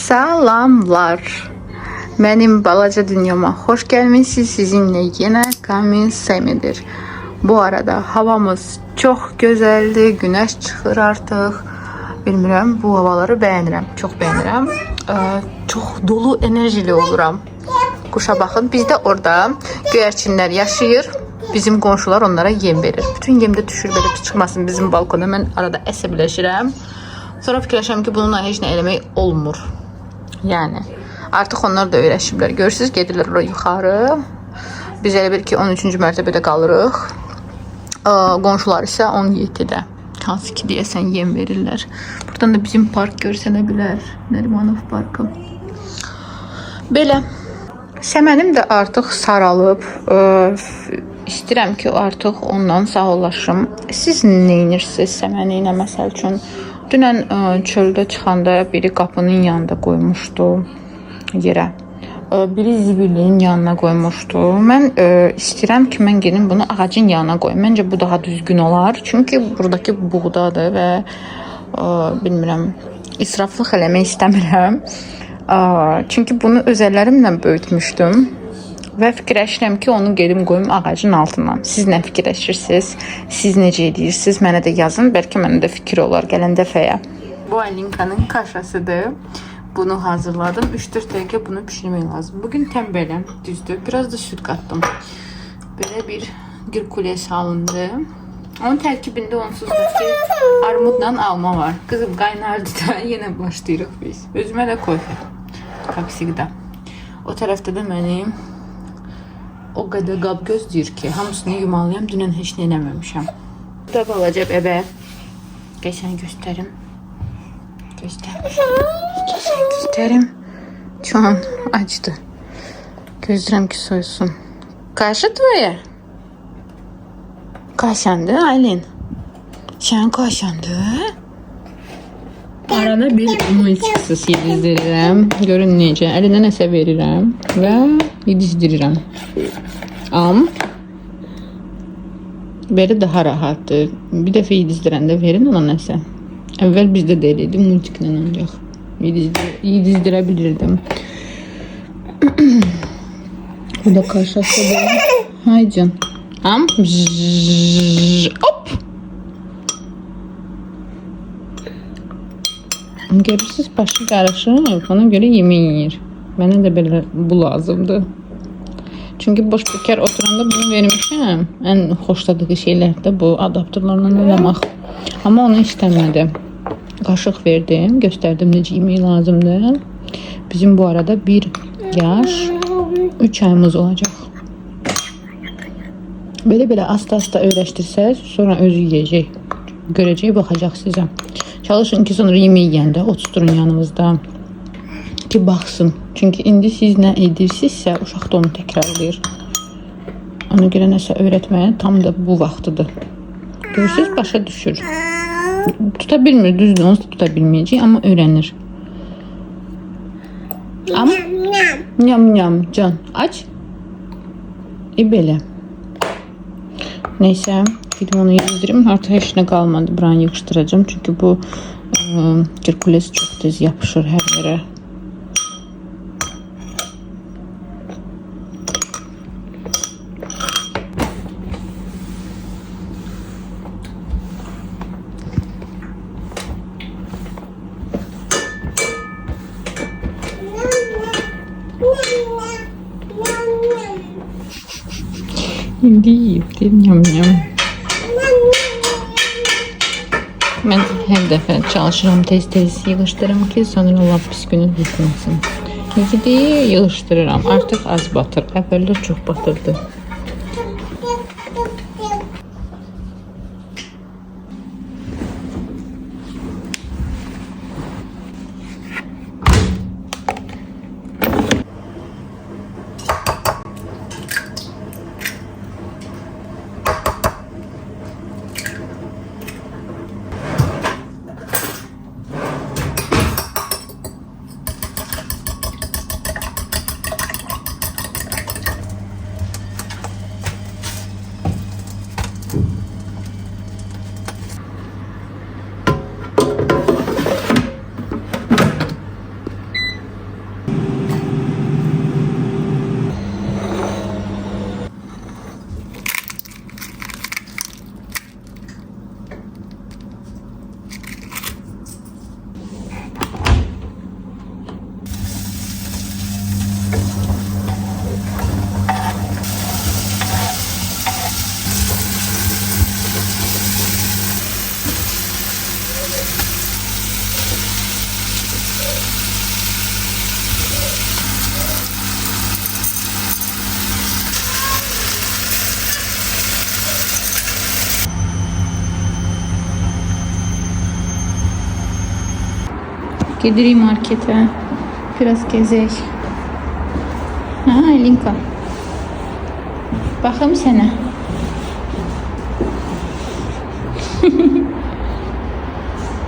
Salamlar. Mənim balaca dünyama xoş gəlmisiniz. Sizinlə yenə Kamil Semidir. Bu arada havamız çox gözəldir. Günəş çıxır artıq. Bilmirəm, bu havaları bəyənirəm. Çox bəyənirəm. Çox dolu, enerjili oluram. Quşa baxın. Bizdə orada göyərçinlər yaşayır. Bizim qonşular onlara yem verir. Bütün yem də düşür belə çıxmasın bizim balkona. Mən arada əsəbləşirəm. Sonra fikirləşirəm ki, bununla heç nə eləmək olmur. Yəni artıq onlar da öyrəşiblər. Görürsünüz, gedirlər ora yuxarı. Biz elə bil ki 13-cü mərtəbədə qalırıq. Qonşular isə 17-də. Hansı ki deyəsən yem verirlər. Buradan da bizim park görsənə bilər. Nərimanov parkı. Belə. Səmənim də artıq saralıb. İstəyirəm ki artıq ondan sağollaşım. Siz nə edirsiniz səməni ilə məsəl üçün? Dünən çöldə çıxanda biri qapının yanında qoymuşdu yerə. Biri zibilin yanına qoymuşdu. Mən istəyirəm ki, mən gedim bunu ağacın yanına qoyum. Məncə bu daha düzgün olar. Çünki buradakı buğdadır və bilmirəm, israflıq eləmək istəmirəm. Çünki bunu öz əllərimlə böyütmüşdüm. Və fikirləşirəm ki, onu gedim qoyum ağacın altından. Siz nə fikirləşirsiniz? Siz necə edirsiniz? Mənə də yazın. Bəlkə mənə də fikir olar gələn dəfəyə. Bu Alinkanın kaşasıdır. Bunu hazırladım. 3-4 dəqiqə bunu pişirmək lazım. Bugün tembeləm, düzdür. Biraz da süt qatdım. Belə bir Herkules alındı. Onun tərkibində onsuz da ki, armudla alma var. Qızım qaynardı da yenə başlayırıq biz. Özümə də koy. Kapsikdə. O tərəfdə də mənim o qədər qab gözləyir ki, hamısını yumalayam. Dünən heç nə eləməmişəm. Bu da balaca bəbə. Geçən göstərim. Göstərim. Şu an acıdı. Gözləyirəm ki, soysun. Kaşı твоя? Kaşandı, Aylin. Sen kaşandı. Arada bir multiksiz yedizdirirəm. Görün necə. Əlinə nəsə verirəm və yedizdirirəm. Belə daha rahatdır. Bir dəfə yedizdirəndə verin ona nəsə. Əvvəl bizdə də eləydi, multiklə ancaq yedizdirə bilirdim. Bu da kaşası da. Hay can. Hop. Görürsünüz, başı qarışır. Ona görə yemək yiyir. Mənə də belə bu lazımdır. Çünki boş bekar oturanda bunu vermişəm. Ən xoşladığı şeylər də bu adaptörlərlə oynamaq. Amma onu istəmədi. Qaşıq verdim, göstərdim necə yemək lazımdır. Bizim bu arada 1 yaş 3 ayımız olacaq. Belə asta öyrəşdirsəz, sonra özü yeyəcək. Görəcək, baxacaq sizə. Çalışın ki, sonra yemək yeyəndə oturun yanınızda ki, baxsın. Çünki indi siz nə edirsinizsə, uşaq da onu təkrarlayır. Ona görə nəsə öyrətməyə tam da bu vaxtıdır. Görürsünüz, başa düşür. Tuta bilmir, düzdür, onu da tuta bilməyəcək, amma öyrənir. Nyam, can, aç. Belə. Neysə, gidip onu yedizdirim. Artıq heç nə qalmadı. Buranı yığışdıracağım. Çünki bu Herkules çox tez yapışır hər yerə. İndi yiyibdir, nyam. Mən hər dəfə çalışıram tez yığışdırım ki, sonra lap pis günü bitməsin. Gidib yığışdırıram. Artıq az batır. Əvvəllər çox batırdı. Gedirik markete. Biraz gezək. Ha, Linka. Baxım sənə.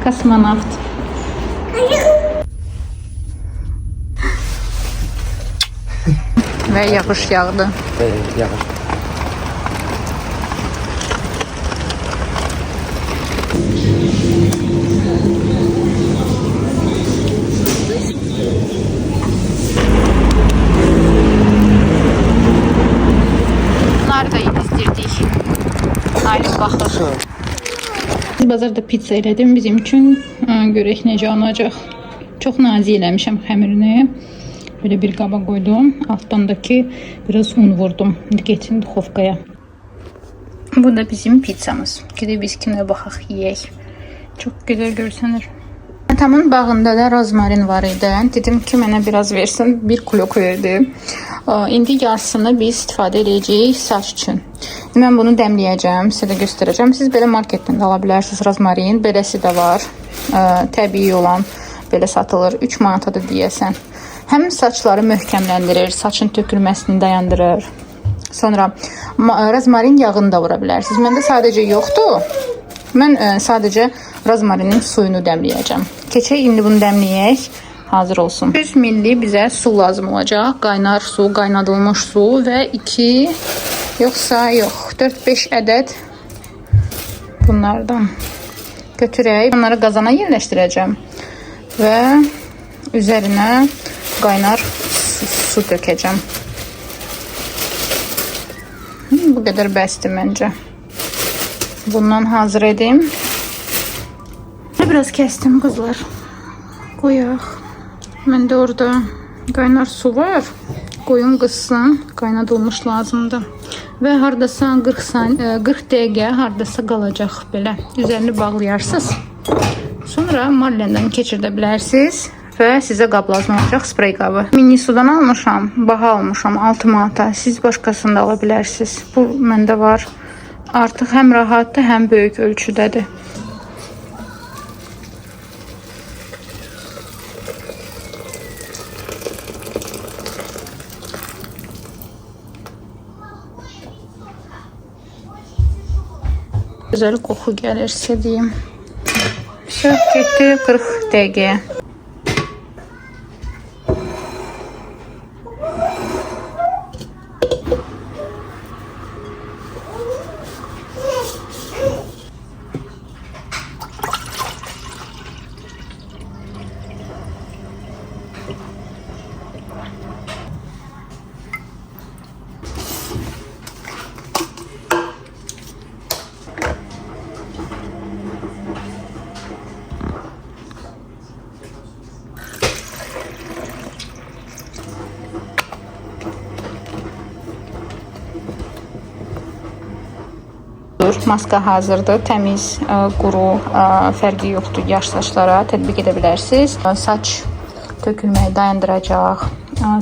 Kosmonavt. Ve yağış yağdı. Evet, yağış. Bunları da yetiştirdik. Ailem baxır. Biz bazarda pizza elədim bizim üçün. Görək necə olacaq. Çox nazik eləmişəm xəmirini. Böyle bir qaba koydum. Alttandaki biraz un vurdum. Geçin duxovkaya. Bu da bizim pizzamız. Gidip biz kimə baxaq yeyək. Çox gözəl görsənir. Atamın bağında da rozmarin var idi. Dedim ki mənə biraz versin. Bir kilo verdi. İndi yarısını biz istifadə edəcəyik saç üçün. Mən bunu dəmləyəcəm, sizə də göstərəcəm. Siz belə marketdən də ala bilərsiniz rozmarin. Beləsi də var. Təbii olan belə satılır. 3 manatadır deyəsən. Həm saçları möhkəmləndirir, saçın tökülməsini dayandırır. Sonra rozmarin yağını da vura bilərsiniz. Məndə sadəcə yoxdur. Mən sadəcə rozmarinin suyunu dəmləyəcəm. Keçək indi bunu dəmləyək. Hazır olsun. 100 milli bizə su lazım olacaq. Qaynar su, qaynadılmış su və 4-5 ədəd bunlardan götürək. Bunları qazana yerləşdirəcəm və üzərinə qaynar su dökəcəm. Bu qədər bəsdir məncə. Bundan hazır edim. Biraz kəsdim qızlar. Qoyaq. Məndə orada qaynar su var. Qoyun qızsın. Qaynadılmış lazımdır. Və hardasa 40 dəqiqə hardasa qalacaq belə. Üzərini bağlayarsınız. Sonra marlenden keçirdə bilərsiniz. Və sizə qab lazım olacaq, sprey qabı. Mini sudan almışam, baha almışam 6 manata. Siz başqasını da ala bilərsiniz. Bu məndə var. Artıq həm rahatdır, həm böyük ölçüdədir. Gözəl qoxu gəlir, sizə deyim. Getdi 40 dəqiqəyə. Maska hazırdır. Təmiz, quru, fərqi yoxdur. Yaş saçlara tətbiq edə bilərsiniz. Saç tökülməyi dayandıracaq,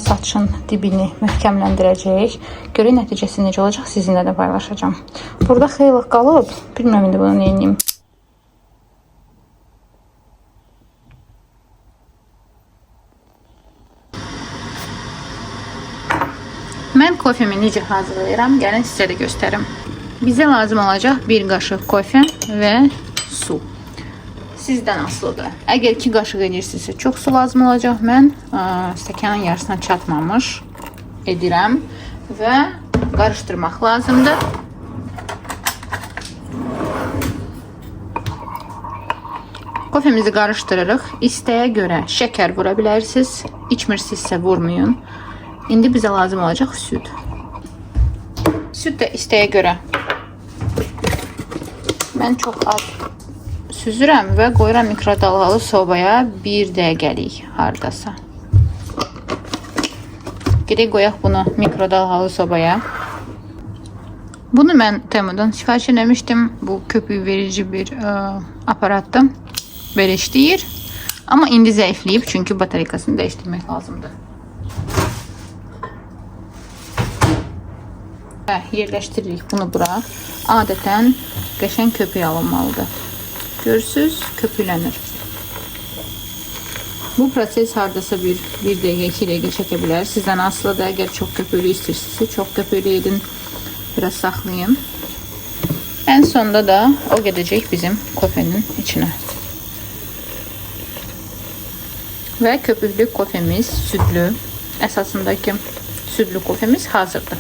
saçın dibini möhkəmləndirəcək. Görək nəticəsi necə olacaq, sizinlə də paylaşacağım. Burada xeyli qalıb. Bilmirəm indi bunu nə edeyim. Mən kofemi necə hazırlayıram? Gəlin sizə də göstərim. Bizə lazım olacaq 1 qaşıq kofe və su. Sizdən asılıdır. Əgər 2 qaşıq edirsinizsə çox su lazım olacaq. Mən stəkanın yarısına çatmamış edirəm və qarışdırmaq lazımdır. Kofemizi qarışdırırıq. İstəyə görə şəkər vura bilərsiniz. İçmirsinizsə vurmayın. İndi bizə lazım olacaq süd. Süd də istəyə görə. Mən çox az süzürəm və qoyuram mikrodalğalı sobaya 1 dəqiqəlik hardasa. Gedək qoyaq bunu mikrodalğalı sobaya. Bunu mən Temu'dan sifariş eləmişdim. Bu köpük verici bir aparatdır. Belə işləyir. Amma indi zəifləyib çünki batareykasını dəyişdirmək lazımdır. Yerləşdiririk bunu bura. Adətən qəşəng köpük alınmalıdır. Görürsüz, köpüklənir. Bu proses hardasa bir dəqiqə, 2 dəqiqə çəkə bilər. Sizdən asılıdır. Əgər çox köpüklü istəyirsinizsə, çox köpüklü edin. Biraz saxlayın. En sonunda da o gedəcək bizim kofenin içine. Ve köpüklü kofemiz, sütlü, əsasındakı sütlü kofemiz hazırdır.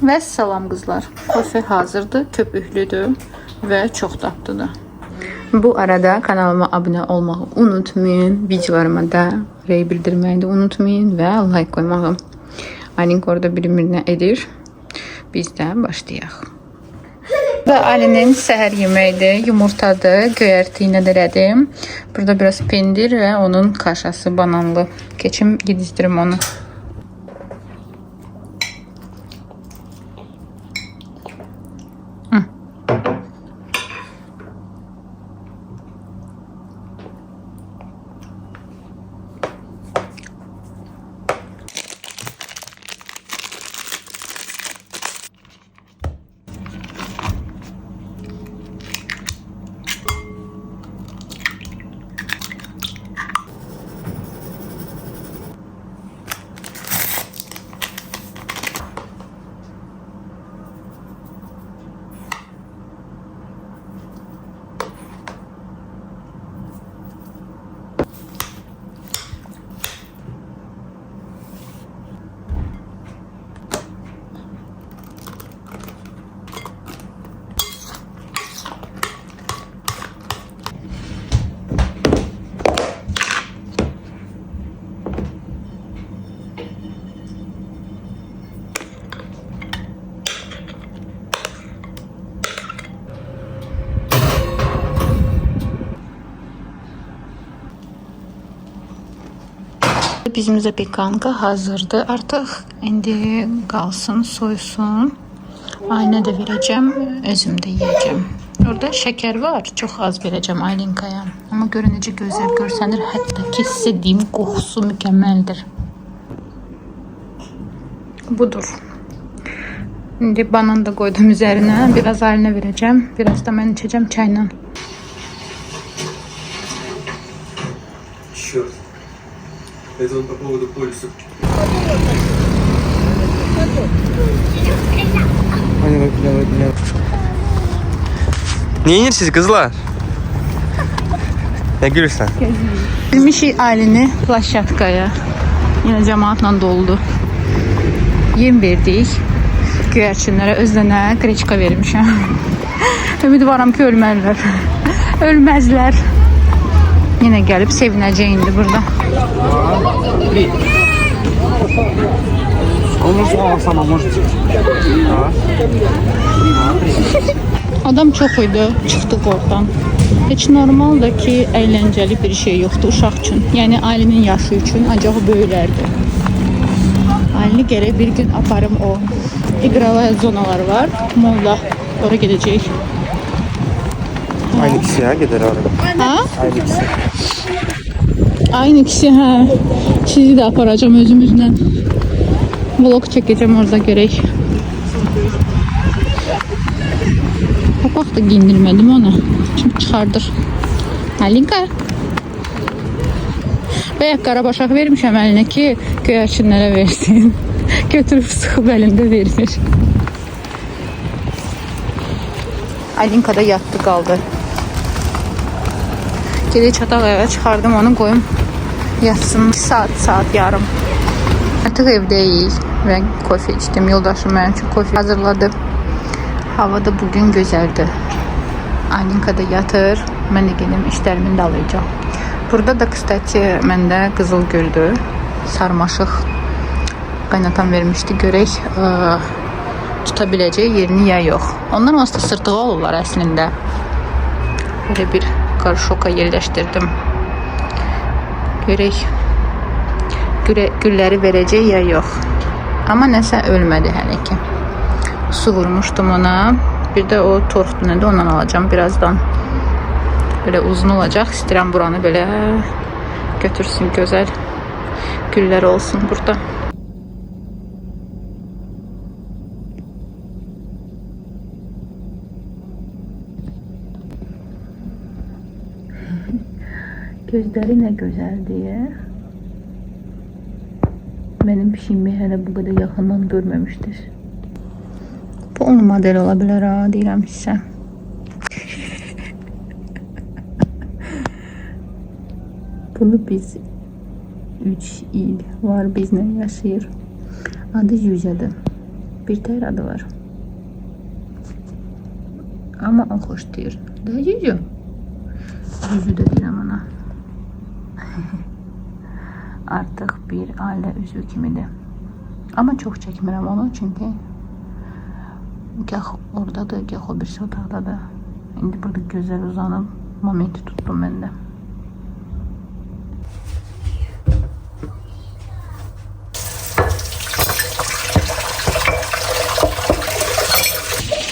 Ve salam qızlar. Kofe hazırdır, köpüklüdür ve çok tatlıdır. Bu arada kanalıma abone olmayı unutmayın. Videolarıma da rey bildirmeyi de unutmayın ve like koymağı. Aylin orada birimine edir. Biz də başlayaq. Bu Aylin'in səhər yeməyidir. Yumurtadır, göyərti ilə dərədim. Burada biraz pendir ve onun kaşası bananlı. Keçim yedizdirim onu. Bizim zapekanka hazırdı. Artık indi kalsın, soysun. Ayna da vereceğim, özüm de yiyeceğim. Orada şeker var. Çok az vereceğim Aylinkaya. Ama görünece gözler görsenir. Hatta ki istediğim kokusu mükemmeldir. Budur. Şimdi banan da koydum üzerine. Biraz Aylin'e vereceğim. Biraz da ben içeceğim çayla. Черт. Это он по поводу полиса. Ne yiyirsiniz kızlar? Ne gülürsen? Bilmişik Aylin'i Plaşyatkaya. Yine cemaatla doldu. Yem verdik. Göyərçinlərə özlərinə qreçka vermişəm. Ümid varam ki ölmərlər. Ölməzlər. Yine gelip sevinəcək indi burada. Adam çok idi, çıxdıq oradan. Heç normaldır ki, əyləncəli bir şey yoxdur uşaq üçün. Yəni ailənin yaşı üçün, ancaq o böyüklərdir. Ailəni gərək bir gün aparım o. İqrala zonalar var, molla oraya gedəcək. Aynı kişi ya gider oraya. Ha? Aynı kişi. Aynı kişi ha. Sizi de aparacağım özümüzle. Vlog çekeceğim orada gerek. Kapak da giyindirmedim ona. Şimdi çıkardır. Alinka. Bayaq qarabaşaq vermişəm əlinə ki, göyərçinlərə versin. Götürüb sıxıb əlində verir. Alinka da yattı qaldı. Geri çataq eve çıxardım onu koyum. Yatsın saat yarım. Artıq evdəyik və kofe içdim. Yoldaşım mənim üçün kofe hazırladı. Hava da bugün gözəldir. Alinka da yatır. Mən də gedim işlərimin də alacağım. Burada da kıstati məndə qızıl güldü. Sarmaşıq qaynatan vermişdi. Görək tutabiləcək yerini ya yox. Ondan onsuz da sırtığı olurlar əslində. Böyle bir karışoka yerleştirdim. Görək gülləri verəcək ya yox. Amma nəsə ölmədi hələ ki. Su vurmuşdum ona. Bir de o torxdu nədir ondan alacağım birazdan. Böyle uzun olacak. İstəyirəm buranı böyle götürsün güzel güller olsun burada. Gözləri nə gözəldir. Mənim pişiyimi hələ bu qədər yaxından görməmişdir. Bu onun modeli ola bilər ha, deyirəm sizə. Bunu biz 3 il var bizlə yaşayır. Adı Yüzədir. Bir tər adı var. Amma o xoş deyir. Də Yüzü. Yüzü də deyirəm ona. Artıq bir ailə üzvü kimidir. Amma çox çəkmirəm onu, çünki gah oradadır, gah o birisi otaqdadır. İndi burada gözəl uzanıb momenti tutdum mən də.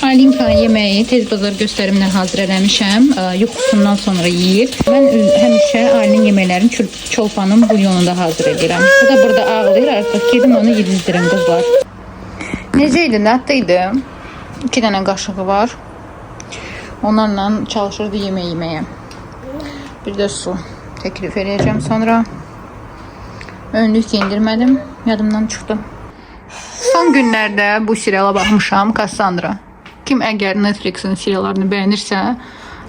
Alinka yeməyi tez bazar göstərimlə hazır eləmişəm. Yuxusundan sonra yeyir. Mən həmişə Alin yeməklərini çolpanın bulyonunda hazır edirəm. Bu da burada ağlayır artıq. Gedim onu yedizdirim qızlar. Necə idi? Nəddəydi? 2 dənə qaşığı var. Onlarla çalışırdı yemək yeməyə. Bir də su təklif edəcəm sonra. Önlük giyindirmədim. Yadımdan çıxdı. Son günlərdə bu seriala baxmışam. Cassandra. Kim əgər Netflix'in seriallarını bəyənirsə,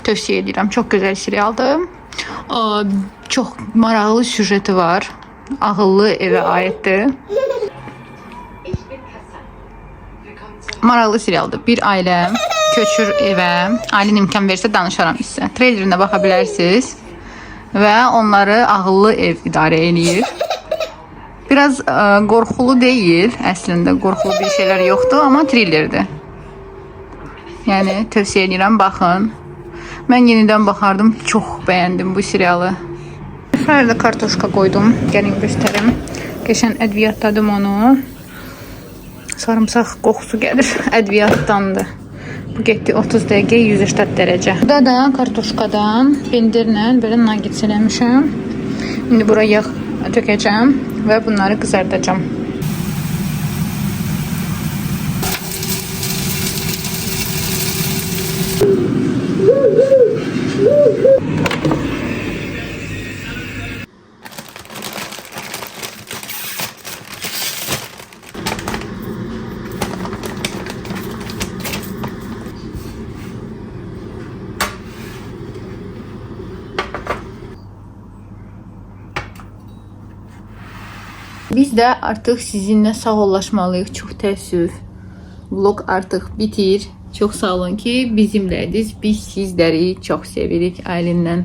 tövsiyə edirəm. Çox gözəl serialdır. Çox maraqlı süjeti var. Ağıllı evə aiddir. Maraqlı serialdır. Bir ailə köçür evə. Ailin imkan verirsə danışaram sizə. Trailerine baxa bilərsiniz. Və onları ağıllı ev idarə edir. Biraz qorxulu deyil. Əslində qorxulu bir şeylər yoxdur, amma thrillerdir. Yəni tövsiyə edirəm, baxın. Mən yenidən baxardım, çox bəyəndim bu serialı. Frayerdə kartoşka qoydum, gəlin göstərim. Geçən ədviyyatdadım onu. Sarımsaq qoxusu gəlir, ədviyyatdandır. Bu getdi 30 dəqiqə 180 dərəcə. Burada da kartoşkadan pendirlə belə nuggets eləmişəm. İndi bura yağ tökəcəm və bunları qızardacağım. Biz də artıq sizinlə sağollaşmalıyıq. Çox təəssüf. Vlog artıq bitir. Çox sağ olun ki, bizimləydiniz. Biz sizləri çox sevirik ailəndən.